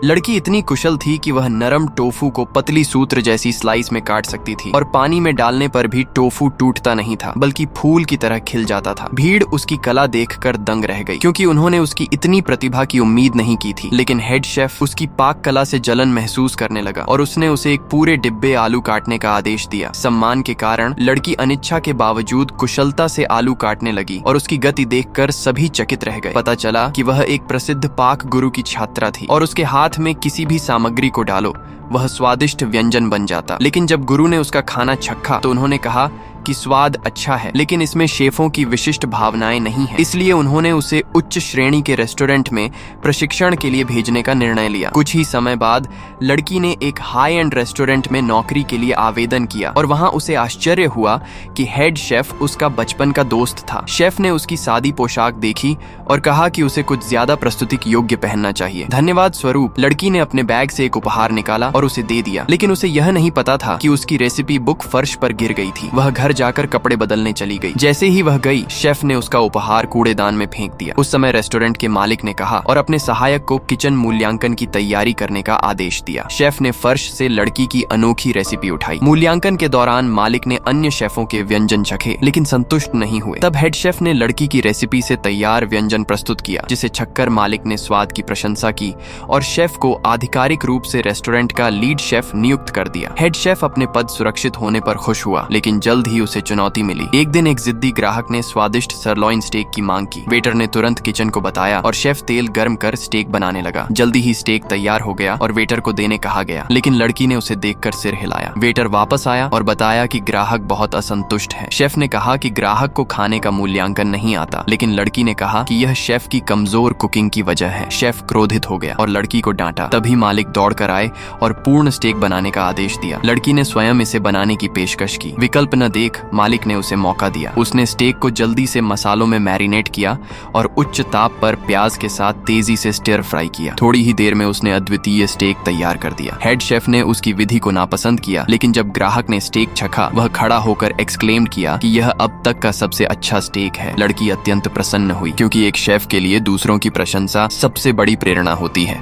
लड़की इतनी कुशल थी कि वह नरम टोफू को पतली सूत्र जैसी स्लाइस में काट सकती थी और पानी में डालने पर भी टोफू टूटता नहीं था बल्कि फूल की तरह खिल जाता था। भीड़ उसकी कला देखकर दंग रह गई क्योंकि उन्होंने उसकी इतनी प्रतिभा की उम्मीद नहीं की थी। लेकिन हेड शेफ उसकी पाक कला से जलन महसूस करने लगा और उसने उसे एक पूरे डिब्बे आलू काटने का आदेश दिया। सम्मान के कारण लड़की अनिच्छा के बावजूद कुशलता से आलू काटने लगी और उसकी गति देखकर सभी चकित रह गए। पता चला कि वह एक प्रसिद्ध पाक गुरु की छात्रा थी और उसके हाथ में किसी भी सामग्री को डालो वह स्वादिष्ट व्यंजन बन जाता। लेकिन जब गुरु ने उसका खाना चखा तो उन्होंने कहा कि स्वाद अच्छा है लेकिन इसमें शेफों की विशिष्ट भावनाएं नहीं है, इसलिए उन्होंने उसे उच्च श्रेणी के रेस्टोरेंट में प्रशिक्षण के लिए भेजने का निर्णय लिया। कुछ ही समय बाद लड़की ने एक हाई एंड रेस्टोरेंट में नौकरी के लिए आवेदन किया और वहां उसे आश्चर्य हुआ कि हेड शेफ उसका बचपन का दोस्त था। शेफ ने उसकी सादी पोशाक देखी और कहा कि उसे कुछ ज्यादा प्रस्तुति योग्य पहनना चाहिए। धन्यवाद स्वरूप लड़की ने अपने बैग से एक उपहार निकाला और उसे दे दिया, लेकिन उसे यह नहीं पता था कि उसकी रेसिपी बुक फर्श पर गिर गई थी। वह घर जाकर कपड़े बदलने चली गई। जैसे ही वह गई शेफ ने उसका उपहार कूड़ेदान में फेंक दिया। उस समय रेस्टोरेंट के मालिक ने कहा और अपने सहायक को किचन मूल्यांकन की तैयारी करने का आदेश दिया। शेफ ने फर्श से लड़की की अनोखी रेसिपी उठाई। मूल्यांकन के दौरान मालिक ने अन्य शेफों के व्यंजन चखे लेकिन संतुष्ट नहीं हुए। तब हेड शेफ ने लड़की की रेसिपी से तैयार व्यंजन प्रस्तुत किया जिसे छक्कर मालिक ने स्वाद की प्रशंसा की और शेफ को आधिकारिक रूप से रेस्टोरेंट का लीड शेफ नियुक्त कर दिया। हेड शेफ अपने पद सुरक्षित होने पर खुश हुआ लेकिन जल्द ही उसे चुनौती मिली। एक दिन एक जिद्दी ग्राहक ने स्वादिष्ट सरलॉइन स्टेक की मांग की। वेटर ने तुरंत किचन को बताया और शेफ तेल गर्म कर स्टेक बनाने लगा। जल्दी ही स्टेक तैयार हो गया और वेटर को देने कहा गया, लेकिन लड़की ने उसे देखकर सिर हिलाया। वेटर वापस आया और बताया कि ग्राहक बहुत असंतुष्ट है। शेफ ने कहा कि ग्राहक को खाने का मूल्यांकन नहीं आता, लेकिन लड़की ने कहा कि यह शेफ की कमजोर कुकिंग की वजह है। शेफ क्रोधित हो गया और लड़की को डांटा। तभी मालिक दौड़ कर आए और पूर्ण स्टेक बनाने का आदेश दिया। लड़की ने स्वयं इसे बनाने की पेशकश की। विकल्प न देख मालिक ने उसे मौका दिया। उसने स्टेक को जल्दी से मसालों में मैरिनेट किया और उच्च ताप पर प्याज के साथ तेजी से स्टिर फ्राई किया। थोड़ी ही देर में उसने अद्वितीय स्टेक तैयार कर दिया। हेड शेफ ने उसकी विधि को नापसंद किया, लेकिन जब ग्राहक ने स्टेक चखा वह खड़ा होकर एक्सक्लेम किया कि यह अब तक का सबसे अच्छा स्टेक है। लड़की अत्यंत प्रसन्न हुई क्योंकि एक शेफ के लिए दूसरों की प्रशंसा सबसे बड़ी प्रेरणा होती है।